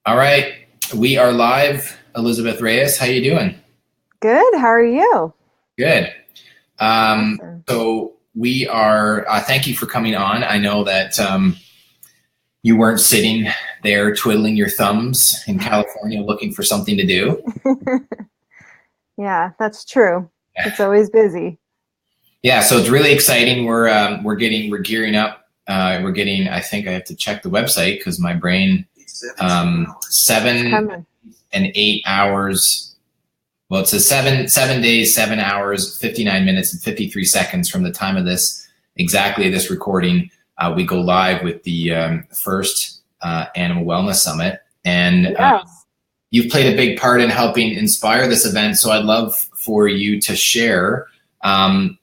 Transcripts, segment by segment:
All right, we are live. Elizabeth Reyes, how you doing? Good. How are you? Good. Um, Awesome. so we are. Thank you for coming on. I know that you weren't sitting there twiddling your thumbs in California looking for something to do. Yeah, that's true. It's always busy. Yeah, so it's really exciting. We're gearing up. We're getting. I think I have to check the website because my brain. It's 7 and 8 hours. Well, it says seven days, 7 hours, 59 minutes, and 53 seconds from the time of this recording. We go live with the first Animal Wellness Summit, and Yes. you've played a big part in helping inspire this event. So I'd love for you to share, a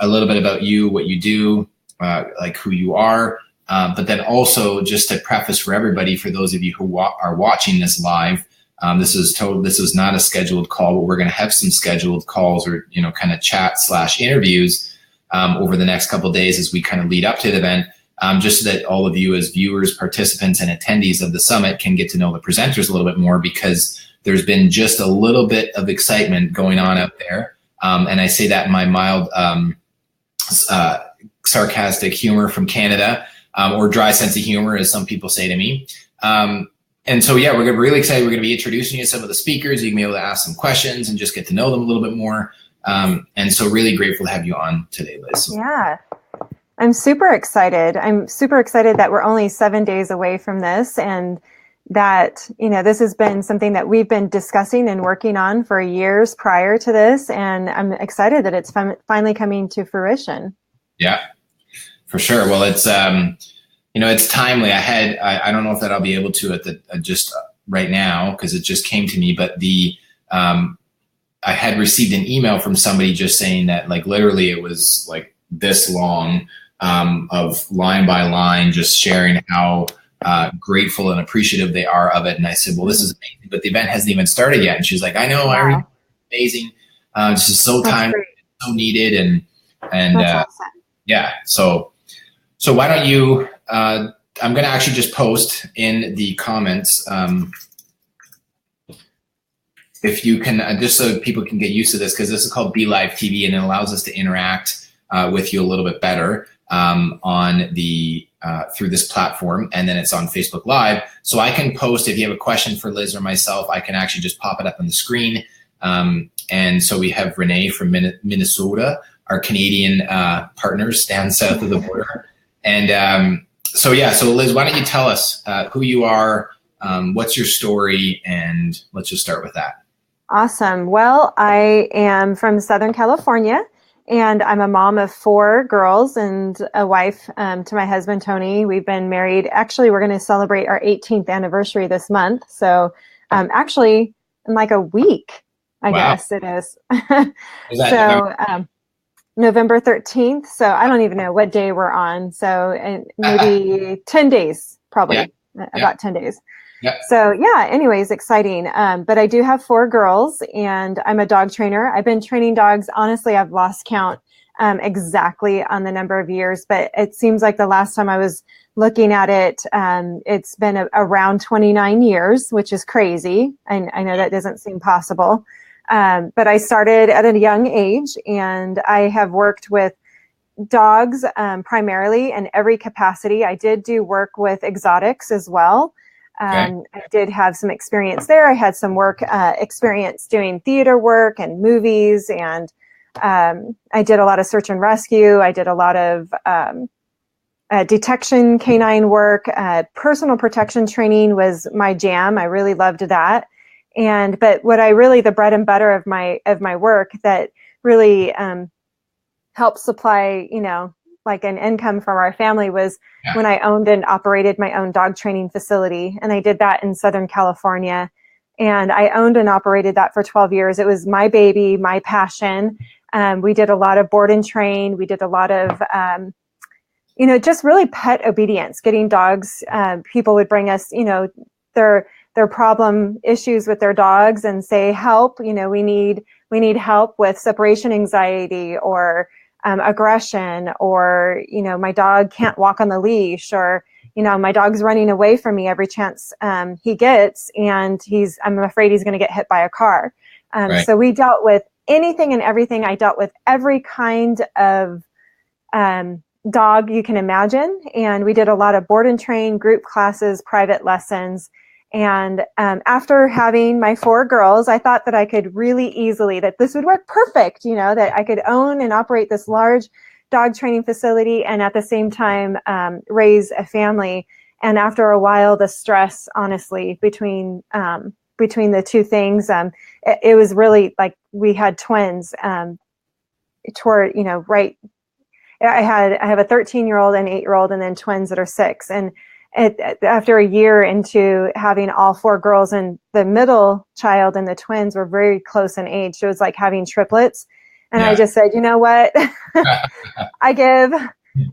little bit about you, what you do, like who you are, but then also just to preface for everybody, for those of you who are watching this live. This is not a scheduled call, but we're going to have some scheduled calls or, kind of chat/interviews over the next couple of days as we kind of lead up to the event, just so that all of you as viewers, participants, and attendees of the summit can get to know the presenters a little bit more, because there's been just a little bit of excitement going on out there. And I say that in my mild sarcastic humor from Canada, or dry sense of humor, as some people say to me. And so, yeah, we're going to be really excited. We're going to be introducing you to some of the speakers. You can be able to ask some questions and just get to know them a little bit more. And so really grateful to have you on today, Liz. Yeah. I'm super excited. I'm super excited that we're only 7 days away from this, and that, this has been something that we've been discussing and working on for years prior to this. And I'm excited that it's finally coming to fruition. Yeah, for sure. Well, it's timely. I don't know if that I'll be able to at the just right now, because it just came to me, but I had received an email from somebody just saying that, like, literally it was like this long, of line by line, just sharing how grateful and appreciative they are of it. And I said, well, this is amazing, but the event hasn't even started yet. And she's like, I know, I already, Wow. amazing. This is so That's timely, great. so needed. And That's awesome. yeah, so why don't you, I'm going to actually just post in the comments, if you can, just so people can get used to this, because this is called Be Live TV, and it allows us to interact with you a little bit better on the through this platform, and then it's on Facebook Live. So I can post, if you have a question for Liz or myself, I can actually just pop it up on the screen. And so we have Renee from Minnesota, our Canadian partners down south of the border. And so Liz, why don't you tell us who you are, what's your story, and let's just start with that. Awesome. Well, I am from Southern California, and I'm a mom of 4 girls and a wife to my husband, Tony. We've been married. Actually, we're going to celebrate our 18th anniversary this month. So actually, in like a week, I Wow. guess it is. Is that So November 13th. So I don't even know what day we're on. So maybe 10 days, probably about 10 days. Yeah. So yeah, anyways, exciting. But I do have 4 girls, and I'm a dog trainer. I've been training dogs. Honestly, I've lost count exactly on the number of years, but it seems like the last time I was looking at it, it's been around 29 years, which is crazy. I know that doesn't seem possible. But I started at a young age, and I have worked with dogs primarily in every capacity. I did do work with exotics as well. I did have some experience there. I had some work experience doing theater work and movies, and I did a lot of search and rescue. I did a lot of detection canine work. Personal protection training was my jam. I really loved that. But what the bread and butter of my work that really helped supply, like an income from our family was when I owned and operated my own dog training facility. And I did that in Southern California. And I owned and operated that for 12 years. It was my baby, my passion. We did a lot of board and train. We did a lot of, just really pet obedience, getting dogs. People would bring us, their problem issues with their dogs and say, help, we need help with separation anxiety or aggression, or, my dog can't walk on the leash, or, my dog's running away from me every chance he gets, and I'm afraid he's going to get hit by a car. Right. So we dealt with anything and everything. I dealt with every kind of dog you can imagine. And we did a lot of board and train, group classes, private lessons. And after having my 4 girls, I thought that I could really easily, that this would work perfect, that I could own and operate this large dog training facility and at the same time raise a family. And after a while, the stress, honestly, between the two things, it was really like we had twins right. I have a 13-year-old and 8-year-old, and then twins that are 6. And after a year into having all 4 girls, and the middle child and the twins were very close in age, so it was like having triplets. And I just said, you know what, I give.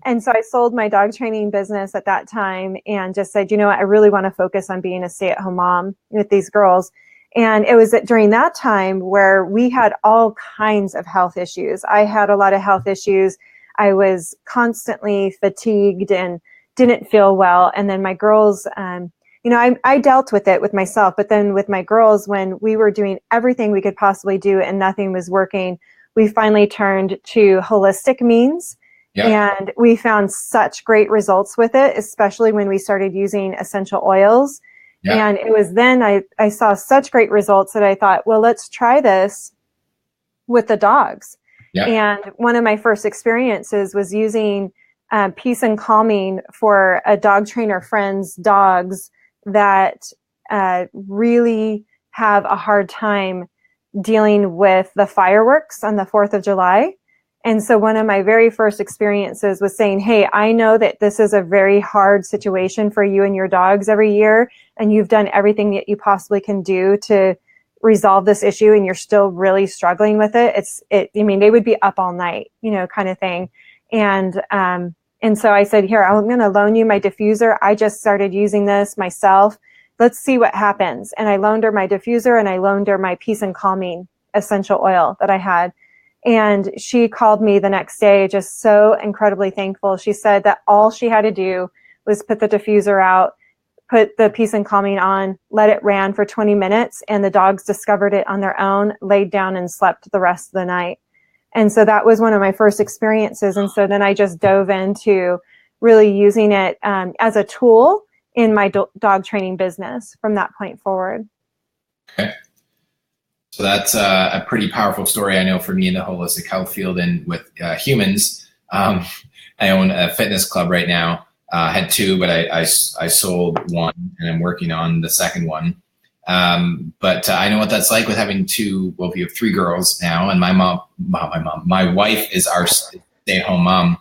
And so I sold my dog training business at that time and just said, you know what, I really want to focus on being a stay-at-home mom with these girls. And it was during that time where we had all kinds of health issues. I had a lot of health issues. I was constantly fatigued and didn't feel well. And then my girls, I dealt with it with myself, but then with my girls, when we were doing everything we could possibly do and nothing was working, we finally turned to holistic means. Yeah. And we found such great results with it, especially when we started using essential oils. Yeah. And it was then I saw such great results that I thought, well, let's try this with the dogs. Yeah. And one of my first experiences was using peace and calming for a dog trainer friend's dogs that really have a hard time dealing with the fireworks on the 4th of July. And so one of my very first experiences was saying, hey, I know that this is a very hard situation for you and your dogs every year, and you've done everything that you possibly can do to resolve this issue, and you're still really struggling with it. They would be up all night, kind of thing. And so I said, here, I'm going to loan you my diffuser. I just started using this myself. Let's see what happens. And I loaned her my diffuser, and I loaned her my peace and calming essential oil that I had. And she called me the next day, just so incredibly thankful. She said that all she had to do was put the diffuser out, put the peace and calming on, let it ran for 20 minutes, and the dogs discovered it on their own, laid down and slept the rest of the night. And so that was one of my first experiences. And so then I just dove into really using it as a tool in my dog training business from that point forward. Okay. So that's a pretty powerful story, I know, for me in the holistic health field and with humans. I own a fitness club right now. Had 2, but I sold 1, and I'm working on the second one. But I know what that's like with having 2. Well, we have 3 girls now, and my wife is our stay-at-home mom,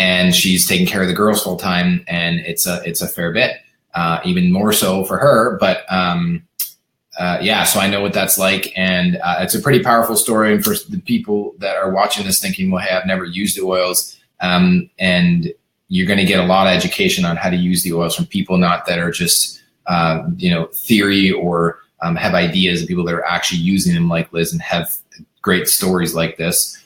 and she's taking care of the girls full time, and it's a fair bit, even more so for her. But so I know what that's like, and it's a pretty powerful story. And for the people that are watching this thinking, well, hey, I've never used the oils, and you're going to get a lot of education on how to use the oils from people not that are just theory or have ideas, of people that are actually using them like Liz and have great stories like this.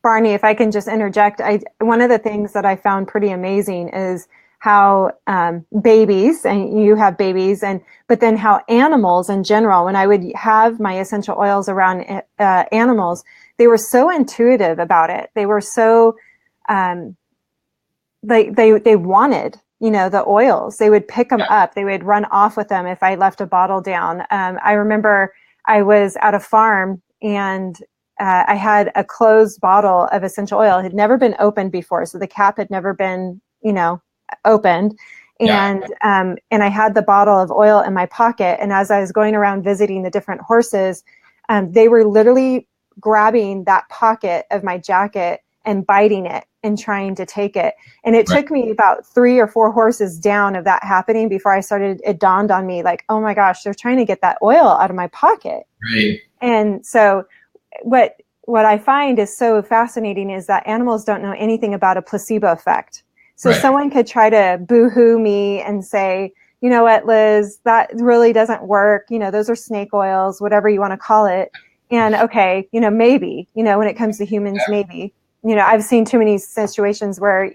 Barney, if I can just interject, one of the things that I found pretty amazing is how babies, and you have babies, but then how animals in general, when I would have my essential oils around animals, they were so intuitive about it. They were so they wanted, the oils. They would pick them up. They would run off with them if I left a bottle down. I remember I was at a farm, and I had a closed bottle of essential oil. It had never been opened before, so the cap had never been, opened. And I had the bottle of oil in my pocket. And as I was going around visiting the different horses, they were literally grabbing that pocket of my jacket and biting it and trying to take it. And it took me about 3 or 4 horses down of that happening before it dawned on me, like, oh my gosh, they're trying to get that oil out of my pocket. Right. And so what I find is so fascinating is that animals don't know anything about a placebo effect. So someone could try to boo-hoo me and say, you know what, Liz, that really doesn't work. Those are snake oils, whatever you want to call it. And okay, maybe, when it comes to humans, maybe. I've seen too many situations where,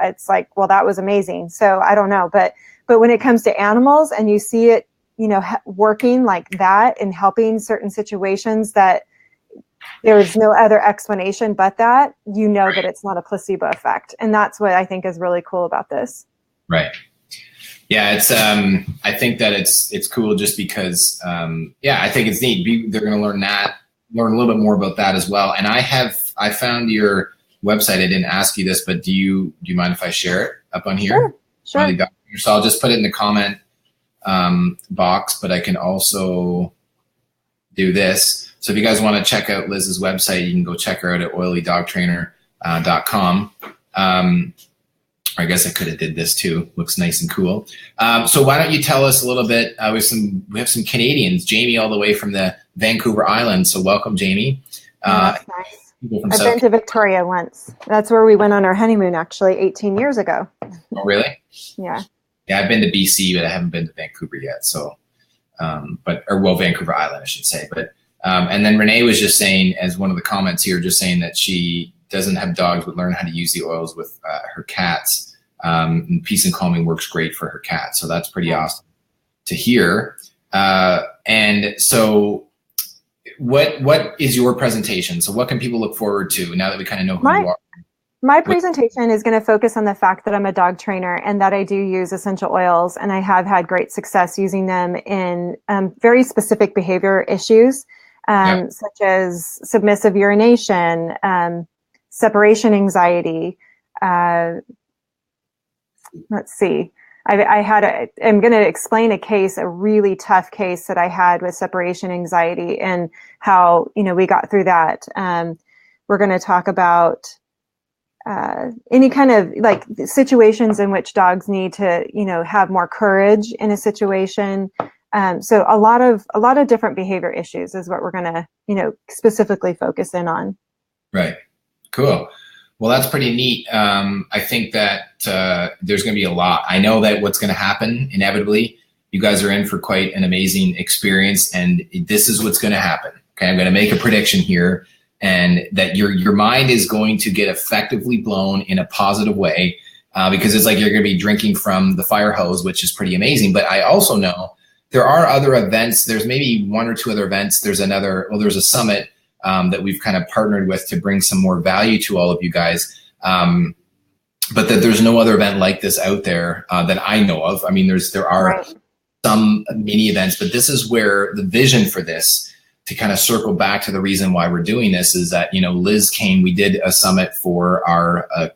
it's like, well, that was amazing. So I don't know. But when it comes to animals and you see it, working like that and helping certain situations that there's no other explanation but that, that it's not a placebo effect. And that's what I think is really cool about this. Right. Yeah, it's I think that it's cool just because I think it's neat. They're going to learn a little bit more about that as well. And I found your website. I didn't ask you this, but do you mind if I share it up on here? Sure. So I'll just put it in the comment box, but I can also do this. So if you guys want to check out Liz's website, you can go check her out at oilydogtrainer.com. I guess I could have did this too. Looks nice and cool. So why don't you tell us a little bit? We have some Canadians, Jamie, all the way from the Vancouver Island. So welcome, Jamie. That's nice. I've been to Victoria once. That's where we went on our honeymoon, actually, 18 years ago. Oh, really? Yeah. Yeah, I've been to BC, but I haven't been to Vancouver yet. So, Vancouver Island, I should say. But and then Renee was just saying, as one of the comments here, just saying that she doesn't have dogs, but learn how to use the oils with her cats. And Peace and Calming works great for her cat. So that's pretty awesome to hear. And so what is your presentation? So what can people look forward to now that we kind of know who you are? My presentation is going to focus on the fact that I'm a dog trainer and that I do use essential oils, and I have had great success using them in very specific behavior issues, such as submissive urination, separation anxiety. Let's see. I'm going to explain a really tough case that I had with separation anxiety and how, we got through that. We're going to talk about any kind of like situations in which dogs need to, have more courage in a situation. So a lot of different behavior issues is what we're going to, specifically focus in on. Right. Cool. Well, that's pretty neat. I think that there's going to be a lot. I know that what's going to happen inevitably. You guys are in for quite an amazing experience, and this is what's going to happen. Okay, I'm going to make a prediction here, and that your mind is going to get effectively blown in a positive way because it's like you're going to be drinking from the fire hose, which is pretty amazing. But I also know there are other events. There's maybe one or two other events. There's a summit that we've kind of partnered with to bring some more value to all of you guys. But that there's no other event like this out there that I know of. I mean, there are some mini events, but this is where the vision for this, to kind of circle back to the reason why we're doing this, is that, Liz came, we did a summit for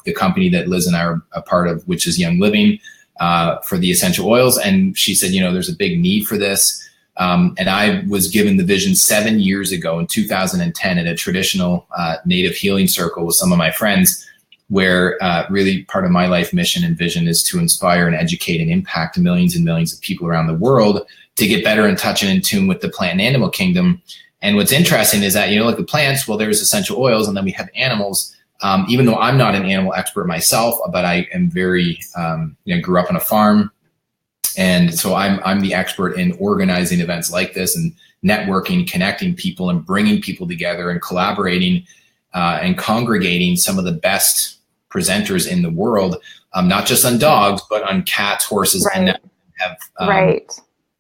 the company that Liz and I are a part of, which is Young Living, for the essential oils. And she said, there's a big need for this. And I was given the vision 7 years ago in 2010 at a traditional native healing circle with some of my friends, where really part of my life mission and vision is to inspire and educate and impact millions and millions of people around the world to get better in touch and in tune with the plant and animal kingdom. And what's interesting is that, like the plants, well, there's essential oils, and then we have animals. Even though I'm not an animal expert myself, but I am very, grew up on a farm. And so I'm the expert in organizing events like this and networking, connecting people and bringing people together and collaborating and congregating some of the best presenters in the world, not just on dogs, but on cats, horses, and now have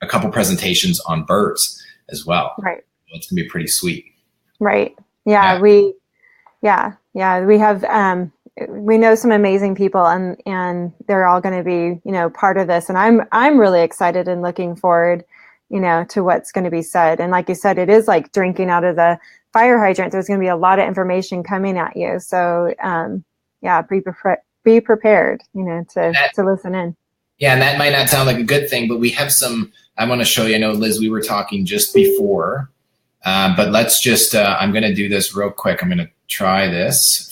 a couple presentations on birds as well. Right. It's going to be pretty sweet. Right. Yeah. We have, we know some amazing people, and they're all going to be, part of this. And I'm really excited and looking forward, to what's going to be said. And like you said, it is like drinking out of the fire hydrant. There's going to be a lot of information coming at you. So, be prepared, to listen in. Yeah. And that might not sound like a good thing, but we have some, I want to show you. I know, Liz, we were talking just before, but let's just, I'm going to do this real quick. I'm going to try this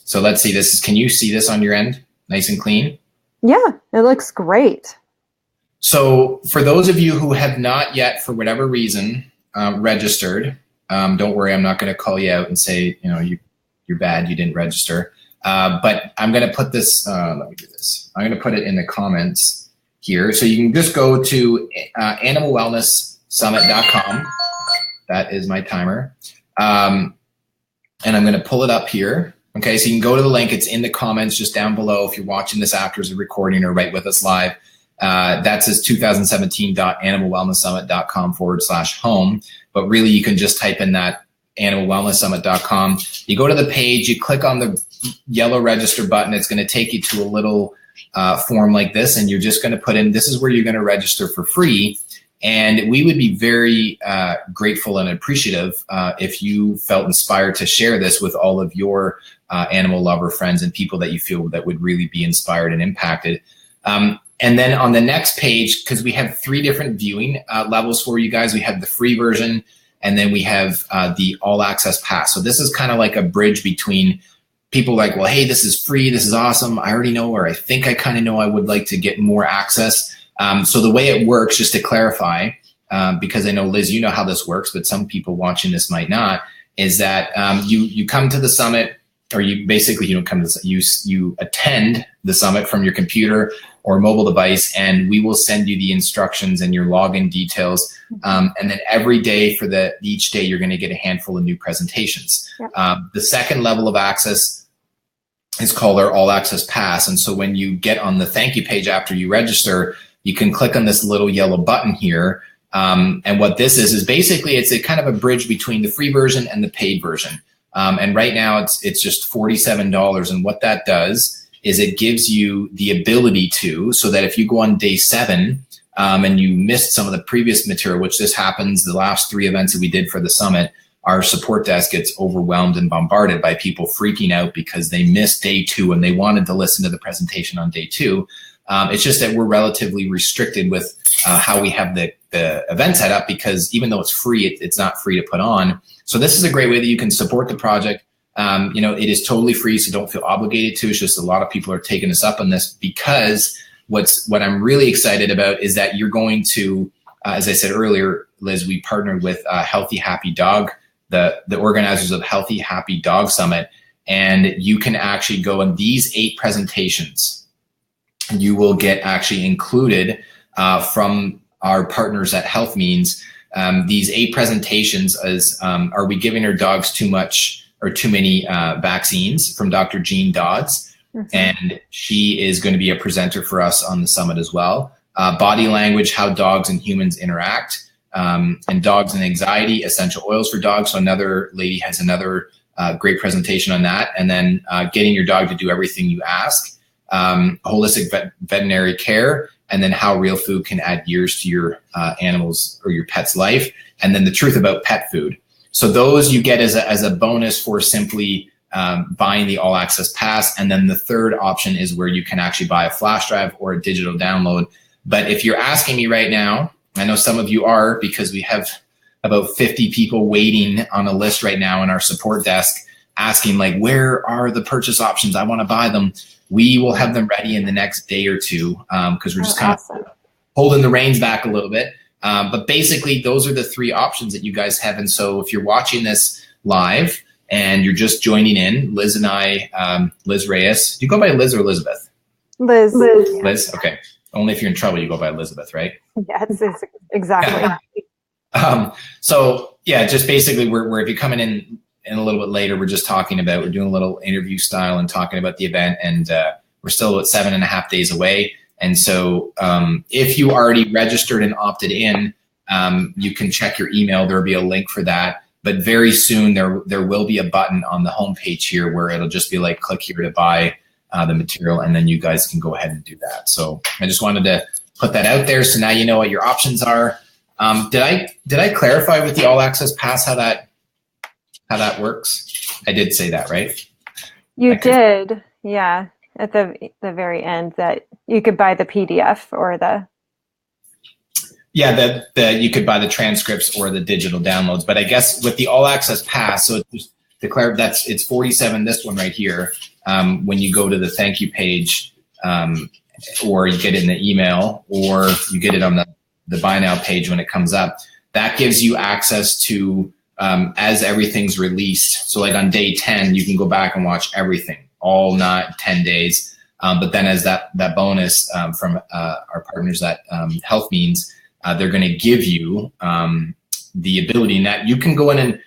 so let's see, can you see this on your end? Nice and clean? Yeah, it looks great. So for those of you who have not yet, for whatever reason, registered, don't worry, I'm not going to call you out and say, you're bad, you didn't register. But I'm going to put this, let me do this. I'm going to put it in the comments here. So you can just go to animalwellnesssummit.com. That is my timer. and I'm going to pull it up here. Okay, so you can go to the link. It's in the comments just down below if you're watching this after as a recording or right with us live. That says 2017.animalwellnesssummit.com/home. But really, you can just type in that animalwellnesssummit.com. You go to the page, you click on the yellow register button. It's going to take you to a little form like this, and you're just going to put in, this is where you're going to register for free. And we would be very grateful and appreciative if you felt inspired to share this with all of your animal lover friends and people that you feel that would really be inspired and impacted. And then on the next page, because we have 3 different viewing levels for you guys, we have the free version, and then we have the all access pass. So this is kind of like a bridge between people like, well, hey, this is free, this is awesome, I already know, or I think I kind of know, I would like to get more access. So the way it works, just to clarify, because I know, Liz, you know how this works, but some people watching this might not, is that you come to the summit, or you don't come to the, you attend the summit from your computer or mobile device, and we will send you the instructions and your login details. And then every day for each day, you're going to get a handful of new presentations. Yep. The second level of access is called our all access pass. And so when you get on the thank you page after you register, you can click on this little yellow button here. And what this is basically, it's a kind of a bridge between the free version and the paid version. And right now it's just $47. And what that does is it gives you the ability to, so that if you go on day 7 and you missed some of the previous material, which this happens, the last 3 events that we did for the summit, our support desk gets overwhelmed and bombarded by people freaking out because they missed day 2 and they wanted to listen to the presentation on day 2. It's just that we're relatively restricted with how we have the event set up, because even though it's free, it's not free to put on. So this is a great way that you can support the project. It is totally free, so don't feel obligated to. It's just a lot of people are taking us up on this, because what I'm really excited about is that you're going to, as I said earlier, Liz, we partnered with Healthy Happy Dog, the organizers of Healthy Happy Dog Summit, and you can actually go in these 8 presentations. You will get actually included from our partners at Health Means. These 8 presentations as are we giving our dogs too much or too many vaccines, from Dr. Jean Dodds. Mm-hmm. And she is going to be a presenter for us on the summit as well. Body language, how dogs and humans interact, and dogs and anxiety, essential oils for dogs. So another lady has another great presentation on that. And then getting your dog to do everything you ask, holistic veterinary care, and then how real food can add years to your animals or your pet's life. And then the truth about pet food. So those you get as a bonus for simply buying the all access pass. And then the third option is where you can actually buy a flash drive or a digital download. But if you're asking me right now, I know some of you are, because we have about 50 people waiting on a list right now in our support desk asking, like, where are the purchase options? I want to buy them. We will have them ready in the next day or 2, because we're just kind of holding the reins back a little bit. But basically, those are the 3 options that you guys have. And so if you're watching this live and you're just joining in, Liz and I, Liz Reyes, do you go by Liz or Elizabeth? Liz. Liz, okay. Only if you're in trouble, you go by Elizabeth, right? Yes, exactly. So yeah, just basically we're if you're coming in a little bit later, we're just talking about, we're doing a little interview style and talking about the event, and we're still about 7.5 days away. And so if you already registered and opted in, you can check your email. There'll be a link for that. But very soon there will be a button on the homepage here where it'll just be like, click here to buy the material, and then you guys can go ahead and do that. So I just wanted to put that out there. So now you know what your options are. Did I clarify with the all access pass how that works? I did say that, right? You did, yeah. At the very end, that you could buy the PDF or the. Yeah, you could buy the transcripts or the digital downloads. But I guess with the all access pass, so just declare it's $47. This one right here. When you go to the thank you page, or you get it in the email, or you get it on the buy now page when it comes up, that gives you access to as everything's released. So like on day 10, you can go back and watch everything, all not 10 days. But then as that bonus from our partners at Health Means, they're going to give you the ability, and that you can go in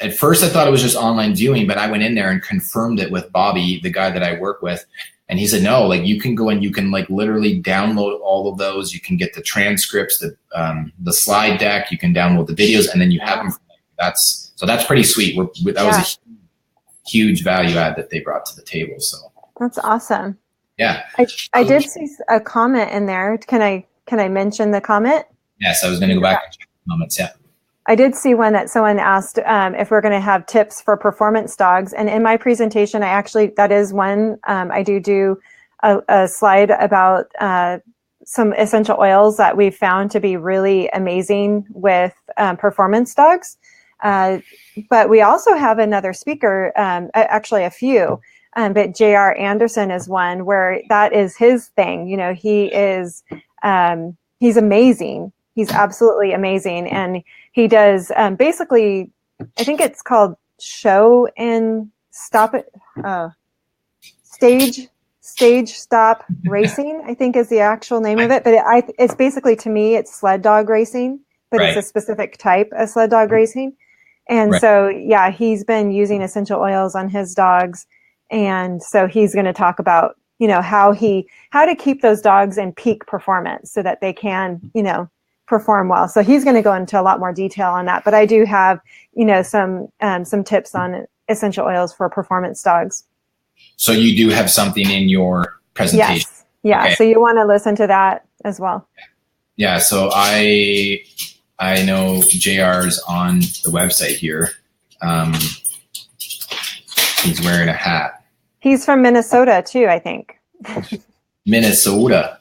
at first I thought it was just online viewing, but I went in there and confirmed it with Bobby, the guy that I work with. And he said, no, like you can go and you can like literally download all of those. You can get the transcripts, the slide deck, you can download the videos, and then you have them. That's pretty sweet. That was a huge value add that they brought to the table. So that's awesome. Yeah. I did see a comment in there. Can I mention the comment? Yes, I was going to go back and check the comments. Yeah. I did see one that someone asked if we're going to have tips for performance dogs. And in my presentation, that is one. I do a slide about some essential oils that we've found to be really amazing with performance dogs. But we also have another speaker, actually a few, but J.R. Anderson is one where that is his thing. You know, he's amazing. He's absolutely amazing. And he does basically, I think it's called show and stop it. Stage stop racing, I think is the actual name of it. But it's basically, to me, it's sled dog racing, but it's a specific type of sled dog racing. And so, yeah, he's been using essential oils on his dogs. And so he's going to talk about, you know, how to keep those dogs in peak performance so that they can, you know, perform well. So he's going to go into a lot more detail on that. But I do have, you know, some tips on essential oils for performance dogs. So you do have something in your presentation. Yes. Yeah. Okay. So you want to listen to that as well. Yeah. So I know JR's on the website here. He's wearing a hat. He's from Minnesota too, I think. Minnesota.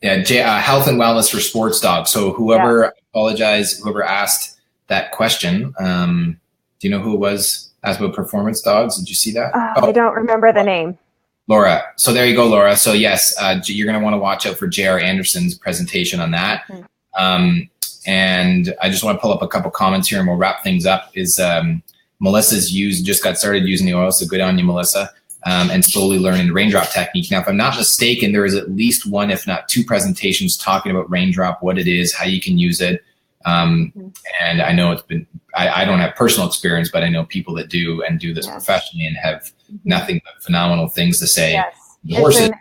Health and wellness for sports dogs. So whoever asked that question, do you know who it was? Asked about performance dogs. Did you see that? I don't remember the name. Laura. So there you go, Laura. So yes, you're going to want to watch out for J.R. Anderson's presentation on that. Mm-hmm. And I just want to pull up a couple comments here and we'll wrap things up. Melissa's just got started using the oil, so good on you, Melissa. And slowly learning the raindrop technique. Now, if I'm not mistaken, there is at least one, if not two presentations talking about raindrop, what it is, how you can use it. And I know I don't have personal experience, but I know people that do and do this professionally and have nothing but phenomenal things to say. Yes. It's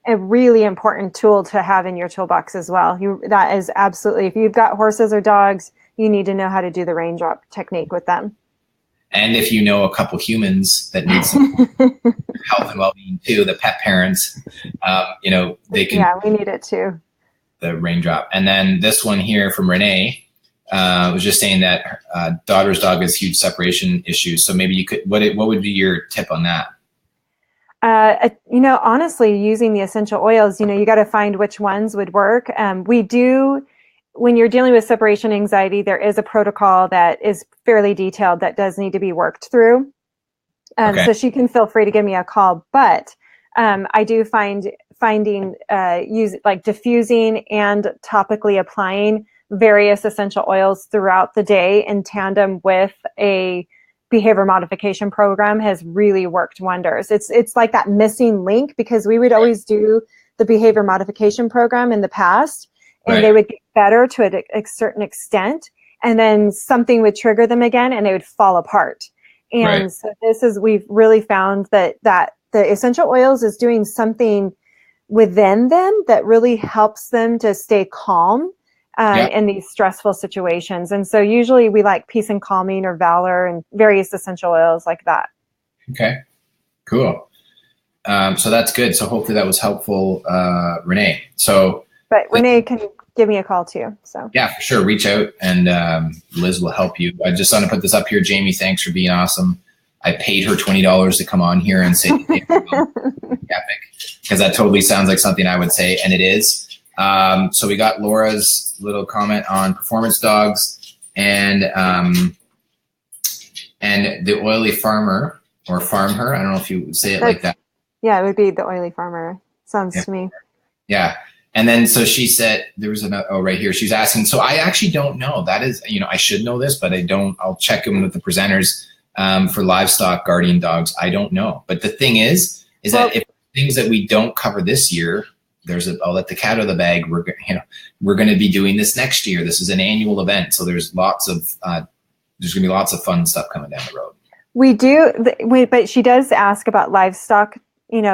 a really important tool to have in your toolbox as well. That is absolutely, if you've got horses or dogs, you need to know how to do the raindrop technique with them. And if you know a couple humans that need some health and well-being too, the pet parents, they can. Yeah, we need it too. The raindrop. And then this one here from Renee was just saying that daughter's dog has huge separation issues. So maybe you could, what would be your tip on that? Honestly, using the essential oils, you got to find which ones would work. When you're dealing with separation anxiety, there is a protocol that is fairly detailed that does need to be worked through. So she can feel free to give me a call, but I do finding diffusing and topically applying various essential oils throughout the day in tandem with a behavior modification program has really worked wonders. It's like that missing link, because we would always do the behavior modification program in the past, and they would get better to a certain extent, and then something would trigger them again and they would fall apart. And so we've really found that the essential oils is doing something within them that really helps them to stay calm in these stressful situations. And so usually we like peace and calming or valor and various essential oils like that. Okay, cool. So that's good. So hopefully that was helpful, Renee. But Renee can give me a call too. So yeah, for sure. Reach out and Liz will help you. I just want to put this up here. Jamie, thanks for being awesome. I paid her $20 to come on here and say epic, because that totally sounds like something I would say, and it is. So we got Laura's little comment on performance dogs and the oily farmer or farm her. I don't know if you would say it like that. Yeah, it would be the oily farmer. Sounds to me. Yeah. And then, so she said, there was right here. She's asking, so I actually don't know. That is, I should know this, but I don't. I'll check in with the presenters for livestock guardian dogs. I don't know. But the thing is that if things that we don't cover this year, I'll let the cat out of the bag. We're going to be doing this next year. This is an annual event. So there's lots of, there's going to be lots of fun stuff coming down the road. We do, but she does ask about livestock,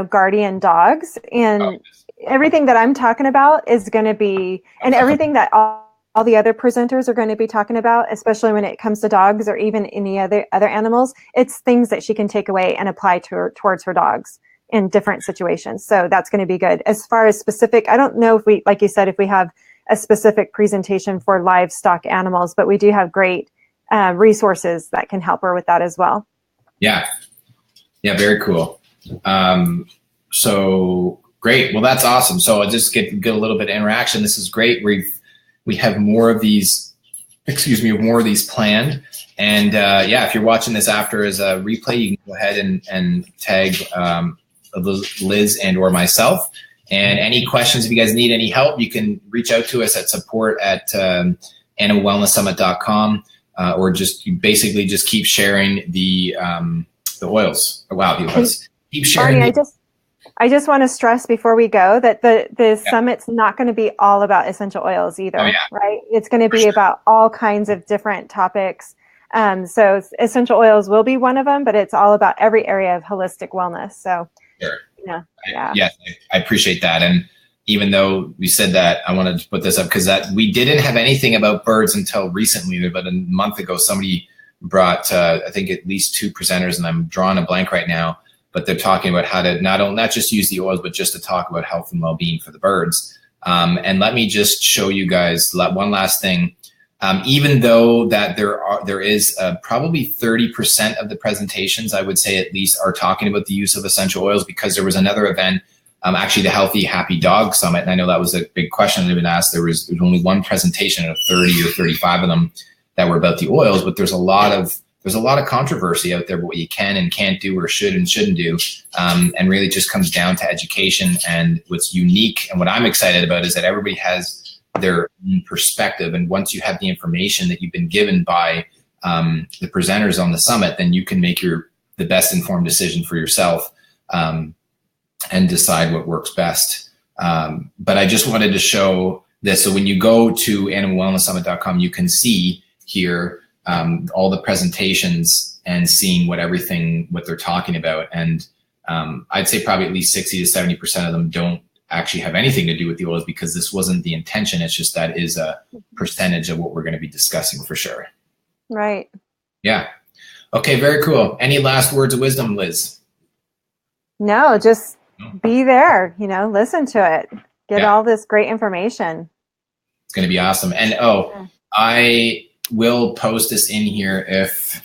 guardian dogs, and everything that I'm talking about is going to be, and everything that all the other presenters are going to be talking about, especially when it comes to dogs or even any other animals, it's things that she can take away and apply towards her dogs in different situations. So that's going to be good. As far as specific, I don't know if we, like you said, if we have a specific presentation for livestock animals, but we do have great resources that can help her with that as well. Yeah, very cool. So great. Well, that's awesome. So I'll just get a little bit of interaction. This is great. We have more of these, more of these planned. And if you're watching this after as a replay, you can go ahead and tag Liz and or myself. And any questions, if you guys need any help, you can reach out to us at support@animalwellnesssummit.com, or basically just keep sharing the oils. Wow, the oils. Keep sharing. Barney, I just want to stress before we go that the summit's not going to be all about essential oils either, right? It's going to be about all kinds of different topics. So essential oils will be one of them, but it's all about every area of holistic wellness. So, Yes, I appreciate that. And even though we said that, I wanted to put this up because we didn't have anything about birds until recently. About a month ago, somebody brought, I think, at least 2 presenters, and I'm drawing a blank right now, but they're talking about how to not just use the oils, but just to talk about health and well-being for the birds. And let me just show you guys one last thing. Even though that there is probably 30% of the presentations, I would say at least, are talking about the use of essential oils, because there was another event, actually the Healthy Happy Dog Summit, and I know that was a big question that had been asked. There was only one presentation out of 30 or 35 of them that were about the oils, but there's a lot of controversy out there about what you can and can't do, or should and shouldn't do, and really just comes down to education. And what's unique and what I'm excited about is that everybody has their own perspective, and once you have the information that you've been given by the presenters on the summit, then you can make the best informed decision for yourself, and decide what works best. But I just wanted to show this. So when you go to animalwellnesssummit.com, you can see here all the presentations and seeing what they're talking about. And I'd say probably at least 60 to 70% of them don't actually have anything to do with the oils, because this wasn't the intention. It's just that is a percentage of what we're going to be discussing for sure. Right. Yeah. Okay. Very cool. Any last words of wisdom, Liz? No, just be there, listen to it, get all this great information. It's going to be awesome. And I will post this in here if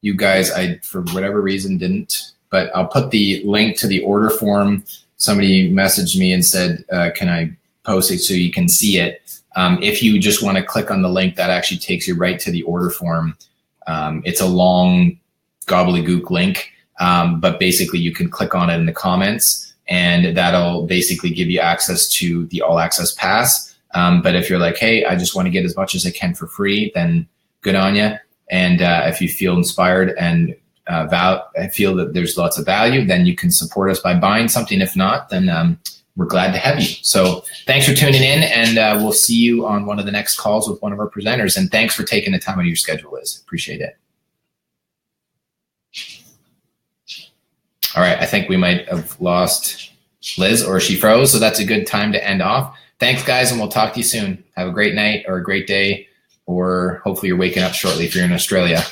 you guys, for whatever reason didn't, but I'll put the link to the order form. Somebody messaged me and said, can I post it so you can see it? If you just want to click on the link, that actually takes you right to the order form. It's a long gobbledygook link, but basically you can click on it in the comments, and that'll basically give you access to the all access pass. But if you're like, hey, I just want to get as much as I can for free, then good on you. And if you feel inspired and I feel that there's lots of value, then you can support us by buying something. If not, then we're glad to have you. So thanks for tuning in, and we'll see you on one of the next calls with one of our presenters. And thanks for taking the time out of your schedule, Liz. Appreciate it. All right, I think we might have lost Liz, or she froze, so that's a good time to end off. Thanks, guys, and we'll talk to you soon. Have a great night or a great day, or hopefully you're waking up shortly if you're in Australia.